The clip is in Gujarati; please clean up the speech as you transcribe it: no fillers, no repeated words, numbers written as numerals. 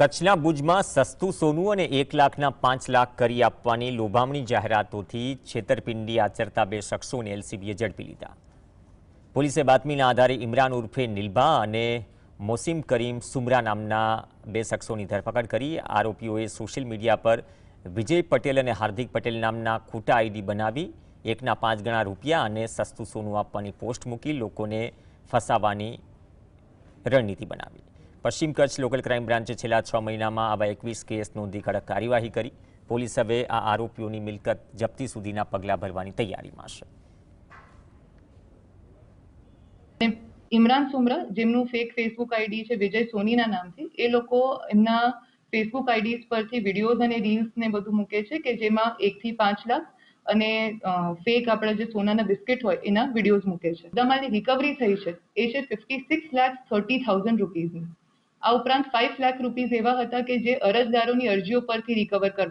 કચ્છના ભુજમાં સસ્તું સોનું અને 1 લાખના 5 લાખ કરી આપવાની લોભામણી જાહેરાતોથી છેતરપિંડી આચરતા બે શખ્સોને એલસીબીએ ઝડપી લીધા। પોલીસે બાતમીના આધારે ઇમરાન ઉર્ફે નિલભા અને મોસીમ કરીમ સુમરા નામના બે શખ્સોની ધરપકડ કરી। આરોપીઓએ સોશિયલ મીડિયા પર વિજય પટેલ અને હાર્દિક પટેલ નામના ખોટા આઈડી બનાવી 1ના 5 ગણા રૂપિયા અને સસ્તું સોનું આપવાની પોસ્ટ મૂકી લોકોને ફસાવવાની રણનીતિ બનાવી। પશ્ચિમ કચ્છ લોકલ ક્રાઇમ બ્રાન્ચે છેલ્લા 6 મહિનામાં આવા 21 કેસ નોંધી કડક કાર્યવાહી કરી। પોલીસ હવે આ આરોપીઓની મિલકત જપ્તી સુધીના પગલાં ભરવાની તૈયારીમાં છે। ઇમરાન સુમરા જેમનું ફેક ફેસબુક આઈડી છે વિજય સોનીના નામથી એ લોકો એમના ફેસબુક આઈડીઝ પરથી વિડીયોઝ અને રીલ્સ ને બધું મૂકે છે કે જેમાં 1 થી 5 લાખ અને ફેક આપણા જે સોનાના બિસ્કિટ હોય એના વિડીયોઝ મૂકે છે। તમારી રિકવરી થઈ છે એ છે 56,30,000 રૂપીઝની। આ ઉપરાંત 5 લાખ રૂપીઝ એવા હતા કે જે અરજદારોની અરજીઓ પરથી રિકવર કરવા